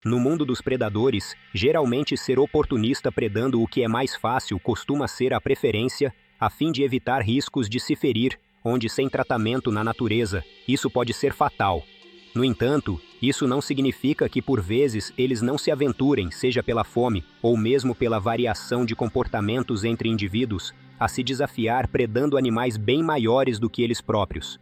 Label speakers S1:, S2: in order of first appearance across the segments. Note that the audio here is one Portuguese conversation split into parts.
S1: No mundo dos predadores, geralmente ser oportunista predando o que é mais fácil costuma ser a preferência, a fim de evitar riscos de se ferir, onde sem tratamento na natureza, isso pode ser fatal. No entanto, isso não significa que por vezes eles não se aventurem, seja pela fome ou mesmo pela variação de comportamentos entre indivíduos, a se desafiar predando animais bem maiores do que eles próprios.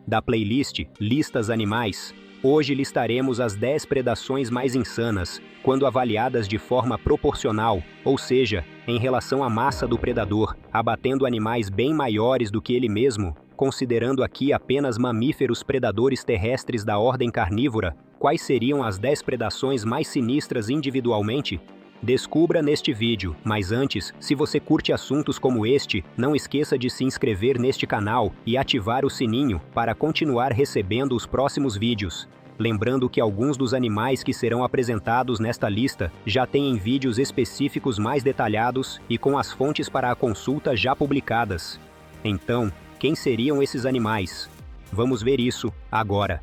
S1: Da playlist Listas Animais, hoje listaremos as 10 predações mais insanas, quando avaliadas de forma proporcional, ou seja, em relação à massa do predador, abatendo animais bem maiores do que ele mesmo, considerando aqui apenas mamíferos predadores terrestres da ordem carnívora. Quais seriam as 10 predações mais sinistras individualmente? Descubra neste vídeo, mas antes, se você curte assuntos como este, não esqueça de se inscrever neste canal e ativar o sininho para continuar recebendo os próximos vídeos. Lembrando que alguns dos animais que serão apresentados nesta lista já têm vídeos específicos mais detalhados e com as fontes para a consulta já publicadas. Então, quem seriam esses animais? Vamos ver isso agora.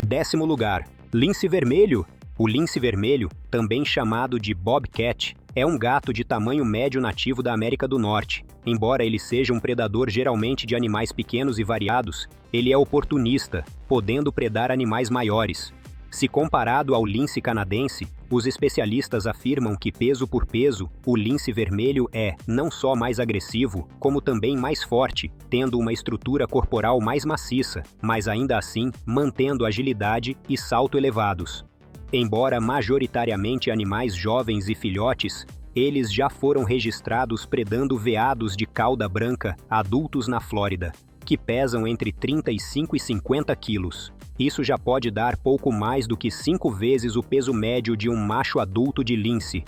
S1: 10º lugar, lince vermelho. O lince vermelho, também chamado de bobcat, é um gato de tamanho médio nativo da América do Norte. Embora ele seja um predador geralmente de animais pequenos e variados, ele é oportunista, podendo predar animais maiores. Se comparado ao lince canadense, os especialistas afirmam que peso por peso, o lince vermelho é não só mais agressivo, como também mais forte, tendo uma estrutura corporal mais maciça, mas ainda assim mantendo agilidade e salto elevados. Embora majoritariamente animais jovens e filhotes, eles já foram registrados predando veados de cauda branca adultos na Flórida, que pesam entre 35 e 50 quilos. Isso já pode dar pouco mais do que 5 vezes o peso médio de um macho adulto de lince.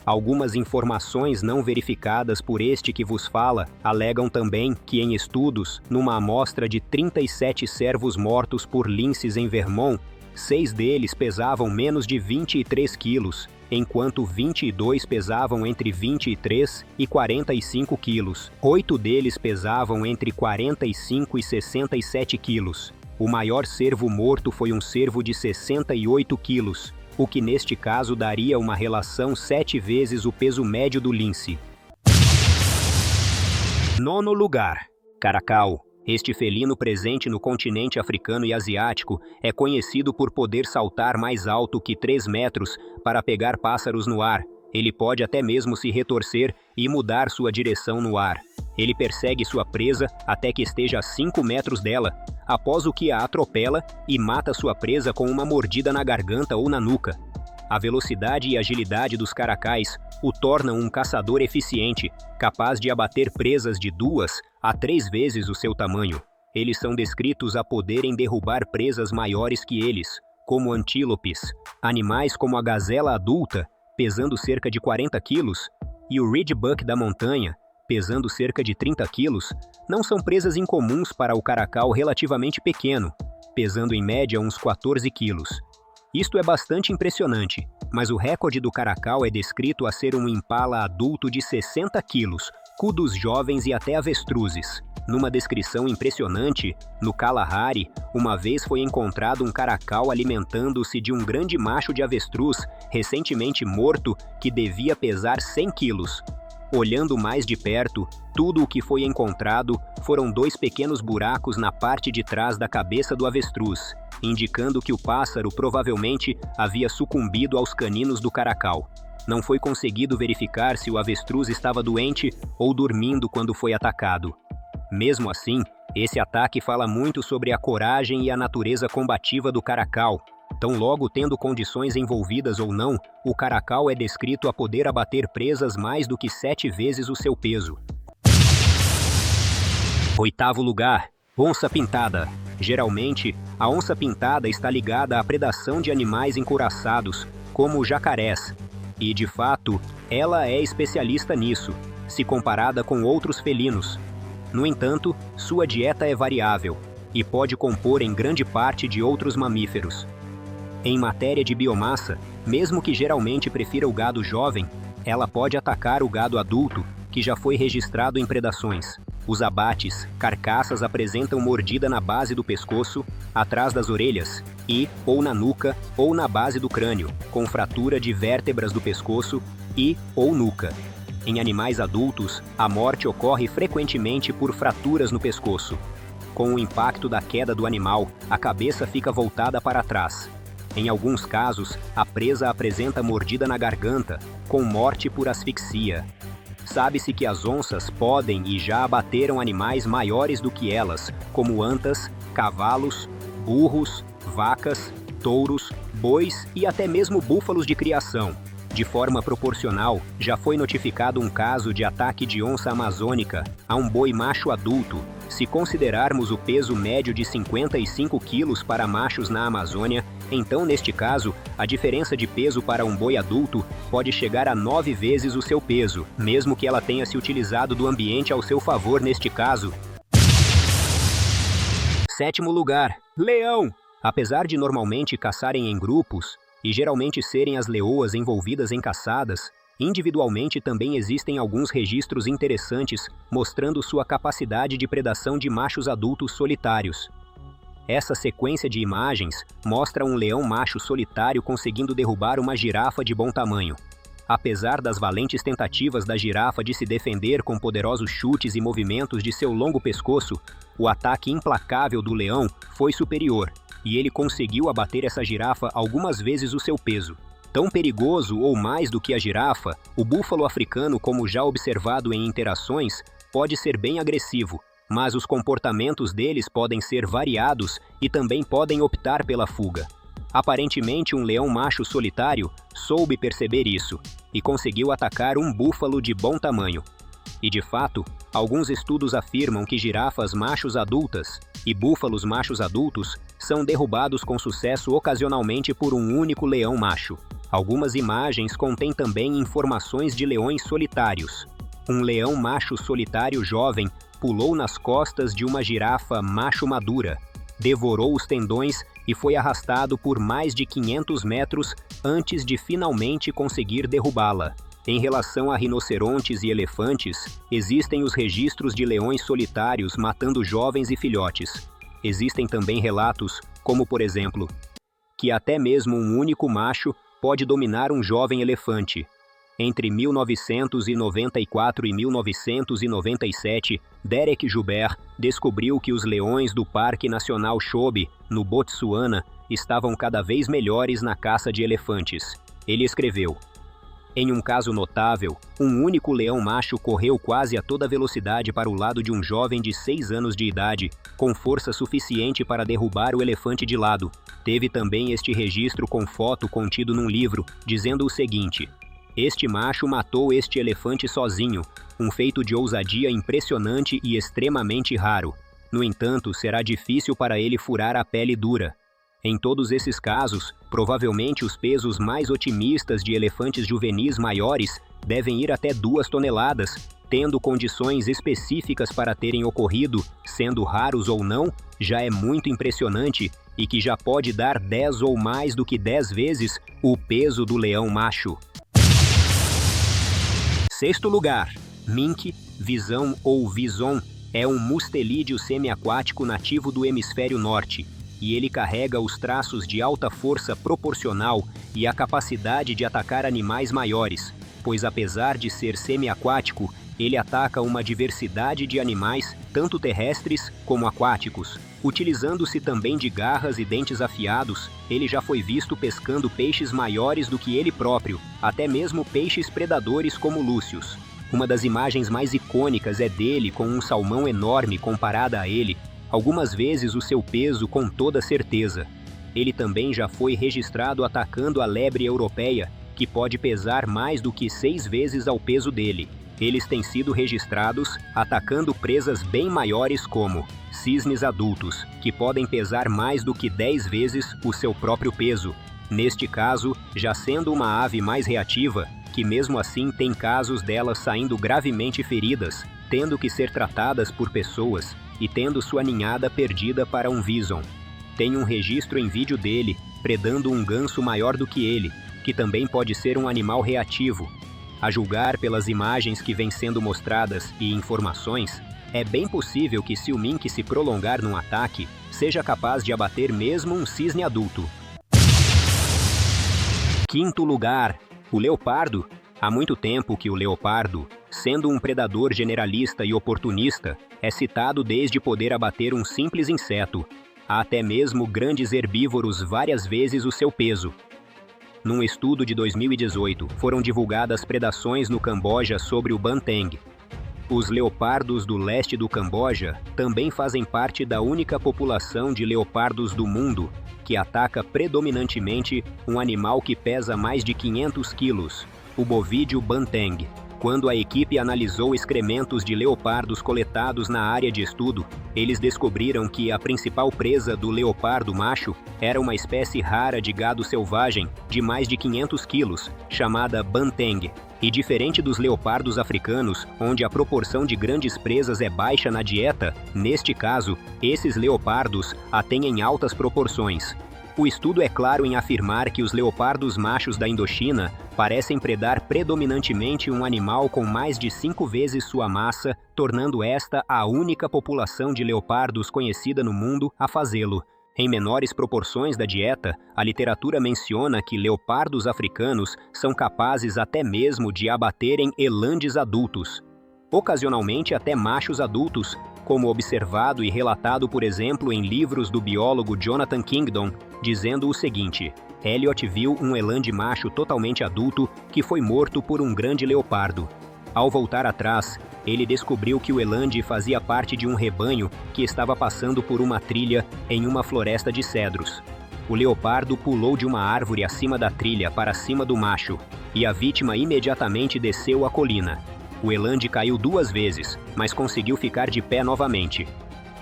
S1: Algumas informações não verificadas por este que vos fala alegam também que em estudos, numa amostra de 37 cervos mortos por linces em Vermont, 6 deles pesavam menos de 23 quilos, enquanto 22 pesavam entre 23 e 45 quilos. 8 deles pesavam entre 45 e 67 quilos. O maior cervo morto foi um cervo de 68 quilos, o que neste caso daria uma relação 7 vezes o peso médio do lince. 9º lugar, caracal. Este felino presente no continente africano e asiático é conhecido por poder saltar mais alto que 3 metros para pegar pássaros no ar. Ele pode até mesmo se retorcer e mudar sua direção no ar. Ele persegue sua presa até que esteja a 5 metros dela, após o que a atropela e mata sua presa com uma mordida na garganta ou na nuca. A velocidade e agilidade dos caracais o tornam um caçador eficiente, capaz de abater presas de 2 a 3 vezes o seu tamanho. Eles são descritos a poderem derrubar presas maiores que eles, como antílopes, animais como a gazela adulta, pesando cerca de 40 quilos, e o ridgebuck da montanha, pesando cerca de 30 quilos, não são presas incomuns para o caracal relativamente pequeno, pesando em média uns 14 quilos. Isto é bastante impressionante, mas o recorde do caracal é descrito a ser um impala adulto de 60 quilos, kudos jovens e até avestruzes. Numa descrição impressionante, no Kalahari, uma vez foi encontrado um caracal alimentando-se de um grande macho de avestruz, recentemente morto, que devia pesar 100 quilos. Olhando mais de perto, tudo o que foi encontrado foram 2 pequenos buracos na parte de trás da cabeça do avestruz, indicando que o pássaro provavelmente havia sucumbido aos caninos do caracal. Não foi conseguido verificar se o avestruz estava doente ou dormindo quando foi atacado. Mesmo assim, esse ataque fala muito sobre a coragem e a natureza combativa do caracal. Tão logo tendo condições envolvidas ou não, o caracal é descrito a poder abater presas mais do que 7 vezes o seu peso. 8º lugar, onça pintada. Geralmente, a onça pintada está ligada à predação de animais encouraçados, como jacarés. E, de fato, ela é especialista nisso, se comparada com outros felinos. No entanto, sua dieta é variável e pode compor em grande parte de outros mamíferos. Em matéria de biomassa, mesmo que geralmente prefira o gado jovem, ela pode atacar o gado adulto, que já foi registrado em predações. Os abates, carcaças apresentam mordida na base do pescoço, atrás das orelhas e, ou na nuca, ou na base do crânio, com fratura de vértebras do pescoço e, ou nuca. Em animais adultos, a morte ocorre frequentemente por fraturas no pescoço. Com o impacto da queda do animal, a cabeça fica voltada para trás. Em alguns casos, a presa apresenta mordida na garganta, com morte por asfixia. Sabe-se que as onças podem e já abateram animais maiores do que elas, como antas, cavalos, burros, vacas, touros, bois e até mesmo búfalos de criação. De forma proporcional, já foi notificado um caso de ataque de onça amazônica a um boi macho adulto. Se considerarmos o peso médio de 55 quilos para machos na Amazônia, então neste caso, a diferença de peso para um boi adulto pode chegar a 9 vezes o seu peso, mesmo que ela tenha se utilizado do ambiente ao seu favor neste caso. 7º lugar, leão. Apesar de normalmente caçarem em grupos, e geralmente serem as leoas envolvidas em caçadas, individualmente também existem alguns registros interessantes mostrando sua capacidade de predação de machos adultos solitários. Essa sequência de imagens mostra um leão macho solitário conseguindo derrubar uma girafa de bom tamanho. Apesar das valentes tentativas da girafa de se defender com poderosos chutes e movimentos de seu longo pescoço, o ataque implacável do leão foi superior, e ele conseguiu abater essa girafa algumas vezes o seu peso. Tão perigoso ou mais do que a girafa, o búfalo africano, como já observado em interações, pode ser bem agressivo, mas os comportamentos deles podem ser variados e também podem optar pela fuga. Aparentemente, um leão macho solitário soube perceber isso e conseguiu atacar um búfalo de bom tamanho. E de fato, alguns estudos afirmam que girafas machos adultas e búfalos machos adultos são derrubados com sucesso ocasionalmente por um único leão macho. Algumas imagens contêm também informações de leões solitários. Um leão macho solitário jovem pulou nas costas de uma girafa macho madura, devorou os tendões e foi arrastado por mais de 500 metros antes de finalmente conseguir derrubá-la. Em relação a rinocerontes e elefantes, existem os registros de leões solitários matando jovens e filhotes. Existem também relatos, como por exemplo, que até mesmo um único macho pode dominar um jovem elefante. Entre 1994 e 1997, Derek Joubert descobriu que os leões do Parque Nacional Chobe, no Botsuana, estavam cada vez melhores na caça de elefantes. Ele escreveu: em um caso notável, um único leão macho correu quase a toda velocidade para o lado de um jovem de 6 anos de idade, com força suficiente para derrubar o elefante de lado. Teve também este registro com foto contido num livro, dizendo o seguinte: este macho matou este elefante sozinho, um feito de ousadia impressionante e extremamente raro. No entanto, será difícil para ele furar a pele dura. Em todos esses casos, provavelmente os pesos mais otimistas de elefantes juvenis maiores devem ir até 2 toneladas, tendo condições específicas para terem ocorrido, sendo raros ou não, já é muito impressionante e que já pode dar 10 ou mais do que 10 vezes o peso do leão macho. 6º lugar, mink, visão ou vison, é um mustelídeo semiaquático nativo do hemisfério norte, e ele carrega os traços de alta força proporcional e a capacidade de atacar animais maiores, pois apesar de ser semiaquático, ele ataca uma diversidade de animais, tanto terrestres como aquáticos. Utilizando-se também de garras e dentes afiados, ele já foi visto pescando peixes maiores do que ele próprio, até mesmo peixes predadores como lúcios. Uma das imagens mais icônicas é dele com um salmão enorme comparada a ele, algumas vezes o seu peso com toda certeza. Ele também já foi registrado atacando a lebre europeia, que pode pesar mais do que 6 vezes ao peso dele. Eles têm sido registrados atacando presas bem maiores como cisnes adultos, que podem pesar mais do que 10 vezes o seu próprio peso. Neste caso, já sendo uma ave mais reativa, que mesmo assim tem casos delas saindo gravemente feridas, tendo que ser tratadas por pessoas e tendo sua ninhada perdida para um vison. Tem um registro em vídeo dele predando um ganso maior do que ele, que também pode ser um animal reativo. A julgar pelas imagens que vêm sendo mostradas e informações, É bem possível que se o mink se prolongar num ataque, seja capaz de abater mesmo um cisne adulto. Quinto lugar, o leopardo. Há muito tempo que o leopardo, sendo um predador generalista e oportunista, é citado desde poder abater um simples inseto, a até mesmo grandes herbívoros várias vezes o seu peso. Num estudo de 2018, foram divulgadas predações no Camboja sobre o banteng. Os leopardos do leste do Camboja também fazem parte da única população de leopardos do mundo que ataca predominantemente um animal que pesa mais de 500 quilos, o bovídeo banteng. Quando a equipe analisou excrementos de leopardos coletados na área de estudo, eles descobriram que a principal presa do leopardo macho era uma espécie rara de gado selvagem de mais de 500 quilos, chamada banteng. E diferente dos leopardos africanos, onde a proporção de grandes presas é baixa na dieta, neste caso, esses leopardos a têm em altas proporções. O estudo é claro em afirmar que os leopardos machos da Indochina parecem predar predominantemente um animal com mais de 5 vezes sua massa, tornando esta a única população de leopardos conhecida no mundo a fazê-lo. Em menores proporções da dieta, a literatura menciona que leopardos africanos são capazes até mesmo de abaterem elandes adultos. Ocasionalmente até machos adultos, como observado e relatado, por exemplo, em livros do biólogo Jonathan Kingdon, dizendo o seguinte: Elliot viu um elande macho totalmente adulto que foi morto por um grande leopardo. Ao voltar atrás, ele descobriu que o elande fazia parte de um rebanho que estava passando por uma trilha em uma floresta de cedros. O leopardo pulou de uma árvore acima da trilha para cima do macho, e a vítima imediatamente desceu a colina. O elande caiu 2 vezes, mas conseguiu ficar de pé novamente.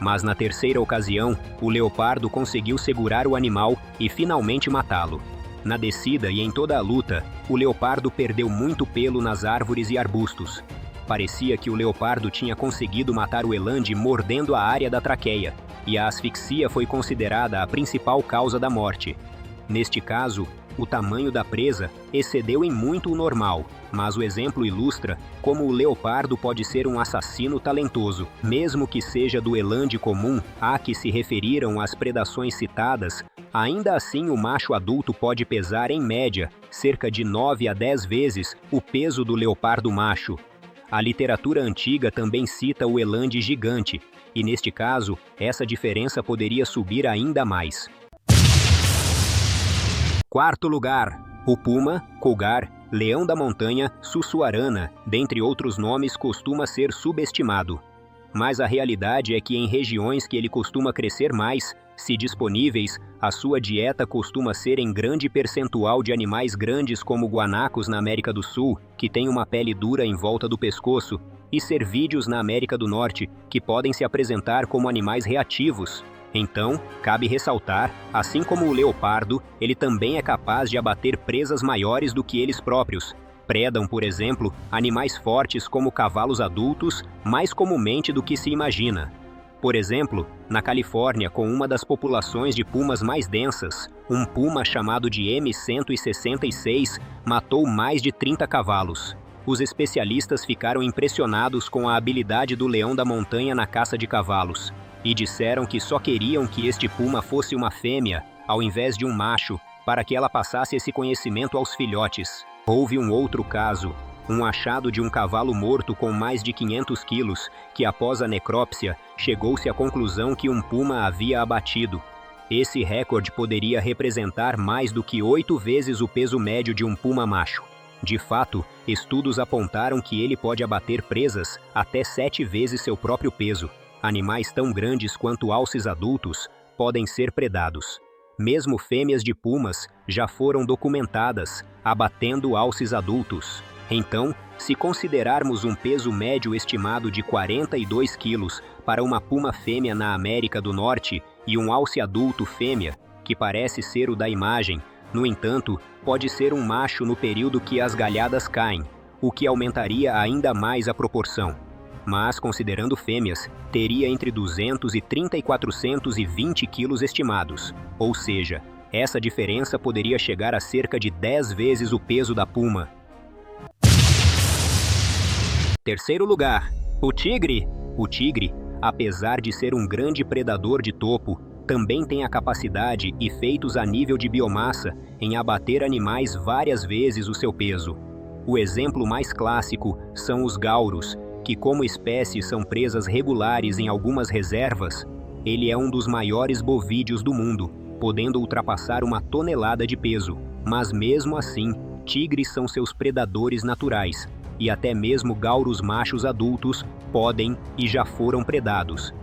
S1: Mas na terceira ocasião, o leopardo conseguiu segurar o animal e finalmente matá-lo. Na descida e em toda a luta, o leopardo perdeu muito pelo nas árvores e arbustos. Parecia que o leopardo tinha conseguido matar o elande mordendo a área da traqueia, e a asfixia foi considerada a principal causa da morte. Neste caso, o tamanho da presa excedeu em muito o normal, mas o exemplo ilustra como o leopardo pode ser um assassino talentoso. Mesmo que seja do elande comum a que se referiram as predações citadas, ainda assim o macho adulto pode pesar, em média, cerca de 9 a 10 vezes o peso do leopardo macho. A literatura antiga também cita o elande gigante, e neste caso, essa diferença poderia subir ainda mais. Quarto lugar, o puma, cougar, leão da montanha, sussuarana, dentre outros nomes, costuma ser subestimado. Mas a realidade é que em regiões que ele costuma crescer mais, se disponíveis, a sua dieta costuma ser em grande percentual de animais grandes como guanacos na América do Sul, que têm uma pele dura em volta do pescoço, e cervídeos na América do Norte, que podem se apresentar como animais reativos. Então, cabe ressaltar, assim como o leopardo, ele também é capaz de abater presas maiores do que eles próprios. Predam, por exemplo, animais fortes como cavalos adultos, mais comumente do que se imagina. Por exemplo, na Califórnia, com uma das populações de pumas mais densas, um puma chamado de M166 matou mais de 30 cavalos. Os especialistas ficaram impressionados com a habilidade do leão da montanha na caça de cavalos, e disseram que só queriam que este puma fosse uma fêmea, ao invés de um macho, para que ela passasse esse conhecimento aos filhotes. Houve um outro caso, um achado de um cavalo morto com mais de 500 quilos, que após a necrópsia, chegou-se à conclusão que um puma havia abatido. Esse recorde poderia representar mais do que 8 vezes o peso médio de um puma macho. De fato, estudos apontaram que ele pode abater presas até 7 vezes seu próprio peso. Animais tão grandes quanto alces adultos podem ser predados. Mesmo fêmeas de pumas já foram documentadas abatendo alces adultos. Então, se considerarmos um peso médio estimado de 42 quilos para uma puma fêmea na América do Norte e um alce adulto fêmea, que parece ser o da imagem, no entanto, pode ser um macho no período que as galhadas caem, o que aumentaria ainda mais a proporção. Mas, considerando fêmeas, teria entre 230 e 420 quilos estimados, ou seja, essa diferença poderia chegar a cerca de 10 vezes o peso da puma. Terceiro lugar, o tigre. O tigre, apesar de ser um grande predador de topo, também tem a capacidade e feitos a nível de biomassa em abater animais várias vezes o seu peso. O exemplo mais clássico são os gauros, que como espécie são presas regulares em algumas reservas. Ele é um dos maiores bovídeos do mundo, podendo ultrapassar 1 tonelada de peso, mas mesmo assim, tigres são seus predadores naturais, e até mesmo gauros machos adultos podem e já foram predados.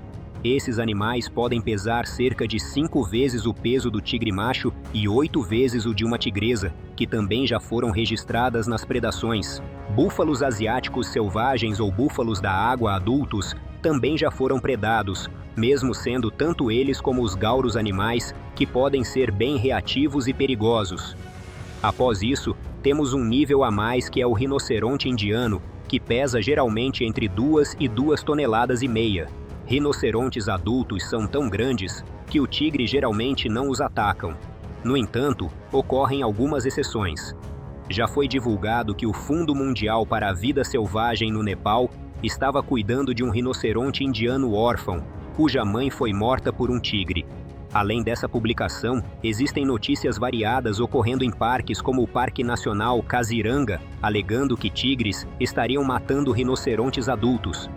S1: Esses animais podem pesar cerca de 5 vezes o peso do tigre macho e 8 vezes o de uma tigresa, que também já foram registradas nas predações. Búfalos asiáticos selvagens ou búfalos da água adultos também já foram predados, mesmo sendo tanto eles como os gauros animais que podem ser bem reativos e perigosos. Após isso, temos um nível a mais que é o rinoceronte indiano, que pesa geralmente entre 2 e 2,5 toneladas. Rinocerontes adultos são tão grandes que o tigre geralmente não os atacam. No entanto, ocorrem algumas exceções. Já foi divulgado que o Fundo Mundial para a Vida Selvagem no Nepal estava cuidando de um rinoceronte indiano órfão, cuja mãe foi morta por um tigre. Além dessa publicação, existem notícias variadas ocorrendo em parques como o Parque Nacional Kaziranga, alegando que tigres estariam matando rinocerontes adultos.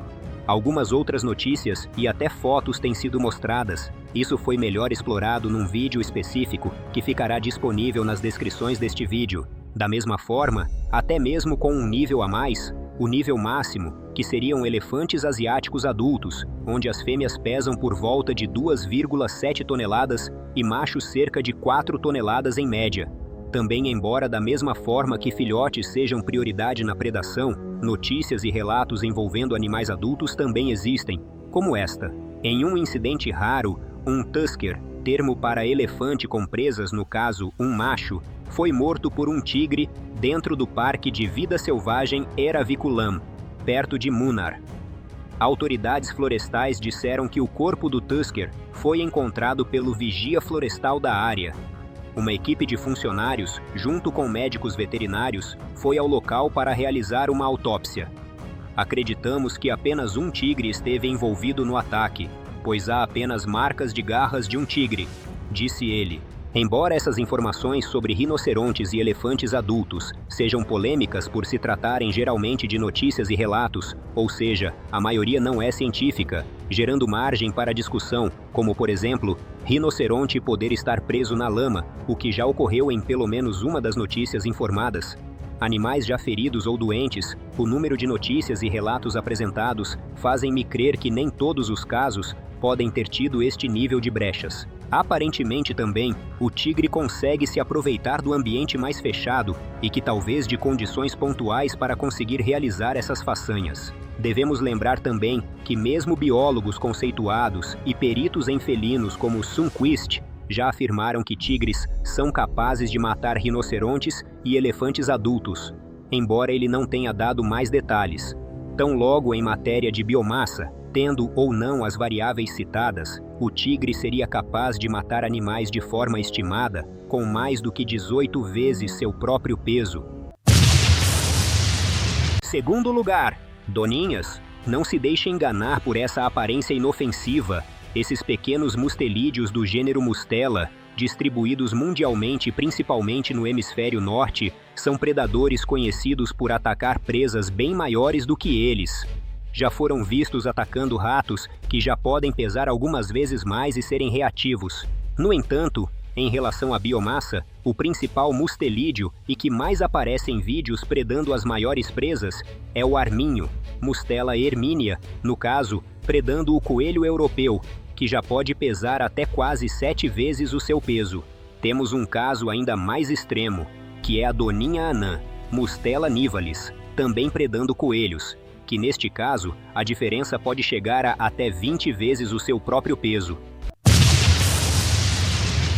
S1: Algumas outras notícias e até fotos têm sido mostradas. Isso foi melhor explorado num vídeo específico que ficará disponível nas descrições deste vídeo. Da mesma forma, até mesmo com um nível a mais, o nível máximo, que seriam elefantes asiáticos adultos, onde as fêmeas pesam por volta de 2,7 toneladas e machos cerca de 4 toneladas em média. Também, embora da mesma forma que filhotes sejam prioridade na predação, notícias e relatos envolvendo animais adultos também existem, como esta. Em um incidente raro, um tusker, termo para elefante com presas, no caso, um macho, foi morto por um tigre dentro do Parque de Vida Selvagem Eraviculam, perto de Munnar. Autoridades florestais disseram que o corpo do tusker foi encontrado pelo vigia florestal da área. Uma equipe de funcionários, junto com médicos veterinários, foi ao local para realizar uma autópsia. Acreditamos que apenas um tigre esteve envolvido no ataque, pois há apenas marcas de garras de um tigre, disse ele. Embora essas informações sobre rinocerontes e elefantes adultos sejam polêmicas por se tratarem geralmente de notícias e relatos, ou seja, a maioria não é científica, gerando margem para discussão, como por exemplo, rinoceronte poder estar preso na lama, o que já ocorreu em pelo menos uma das notícias informadas. Animais já feridos ou doentes, o número de notícias e relatos apresentados fazem-me crer que nem todos os casos podem ter tido este nível de brechas. Aparentemente também, o tigre consegue se aproveitar do ambiente mais fechado e que talvez de condições pontuais para conseguir realizar essas façanhas. Devemos lembrar também que mesmo biólogos conceituados e peritos em felinos como Sundquist já afirmaram que tigres são capazes de matar rinocerontes e elefantes adultos, embora ele não tenha dado mais detalhes. Tão logo em matéria de biomassa, tendo ou não as variáveis citadas, o tigre seria capaz de matar animais de forma estimada com mais do que 18 vezes seu próprio peso. Segundo lugar, doninhas. Não se deixe enganar por essa aparência inofensiva. Esses pequenos mustelídeos do gênero Mustela, distribuídos mundialmente principalmente no hemisfério norte, são predadores conhecidos por atacar presas bem maiores do que eles. Já foram vistos atacando ratos que já podem pesar algumas vezes mais e serem reativos. No entanto, em relação à biomassa, o principal mustelídeo e que mais aparece em vídeos predando as maiores presas é o arminho, Mustela hermínea, no caso, predando o coelho europeu, que já pode pesar até quase 7 vezes o seu peso. Temos um caso ainda mais extremo, que é a doninha anã, Mustela nivalis, também predando coelhos, que neste caso, a diferença pode chegar a até 20 vezes o seu próprio peso.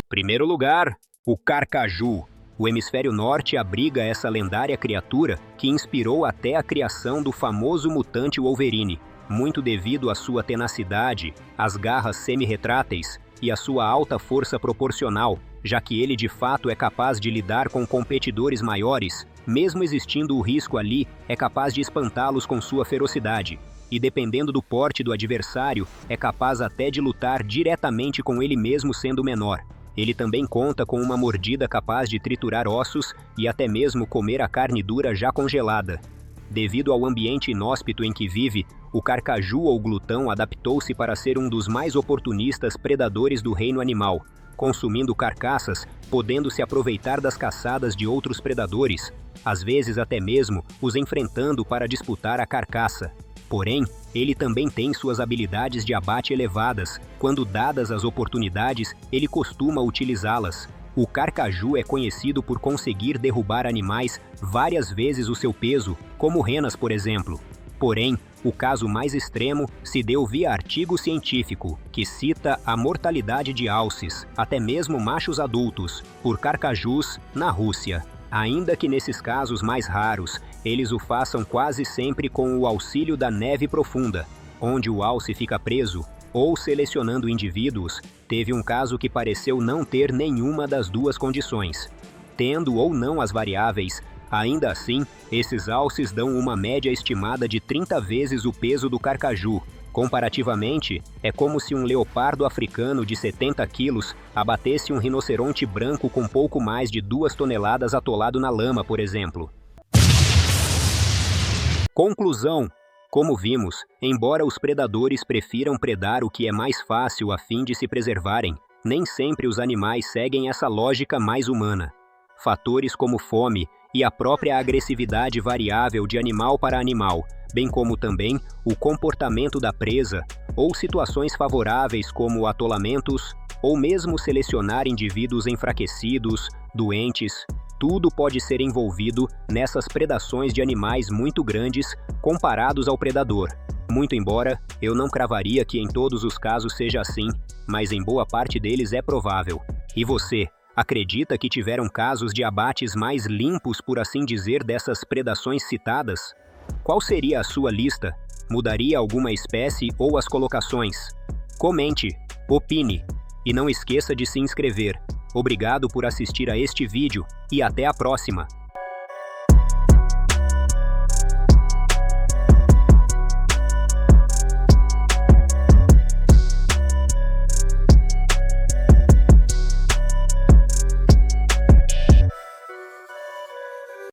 S1: Primeiro lugar, o carcaju. O hemisfério norte abriga essa lendária criatura que inspirou até a criação do famoso mutante Wolverine, muito devido à sua tenacidade, às garras semi-retráteis e à sua alta força proporcional, já que ele de fato é capaz de lidar com competidores maiores, mesmo existindo o risco ali, é capaz de espantá-los com sua ferocidade. e, dependendo do porte do adversário, é capaz até de lutar diretamente com ele mesmo sendo menor. Ele também conta com uma mordida capaz de triturar ossos e até mesmo comer a carne dura já congelada. Devido ao ambiente inóspito em que vive, o carcaju ou glutão adaptou-se para ser um dos mais oportunistas predadores do reino animal, consumindo carcaças, podendo se aproveitar das caçadas de outros predadores, às vezes até mesmo os enfrentando para disputar a carcaça. Porém, ele também tem suas habilidades de abate elevadas. Quando dadas as oportunidades, ele costuma utilizá-las. O carcaju é conhecido por conseguir derrubar animais várias vezes o seu peso, como renas, por exemplo. Porém, o caso mais extremo se deu via artigo científico, que cita a mortalidade de alces, até mesmo machos adultos, por carcajus na Rússia. Ainda que nesses casos mais raros, eles o façam quase sempre com o auxílio da neve profunda, onde o alce fica preso, ou selecionando indivíduos, teve um caso que pareceu não ter nenhuma das duas condições. Tendo ou não as variáveis, ainda assim, esses alces dão uma média estimada de 30 vezes o peso do carcaju. Comparativamente, é como se um leopardo africano de 70 quilos abatesse um rinoceronte branco com pouco mais de 2 toneladas atolado na lama, por exemplo. Conclusão: como vimos, embora os predadores prefiram predar o que é mais fácil a fim de se preservarem, nem sempre os animais seguem essa lógica mais humana. Fatores como fome e a própria agressividade variável de animal para animal, bem como também o comportamento da presa, ou situações favoráveis como atolamentos, ou mesmo selecionar indivíduos enfraquecidos, doentes, tudo pode ser envolvido nessas predações de animais muito grandes comparados ao predador. Muito embora, eu não cravaria que em todos os casos seja assim, mas em boa parte deles é provável. E você, acredita que tiveram casos de abates mais limpos, por assim dizer, dessas predações citadas? Qual seria a sua lista? Mudaria alguma espécie ou as colocações? Comente, opine e não esqueça de se inscrever. Obrigado por assistir a este vídeo e até a próxima!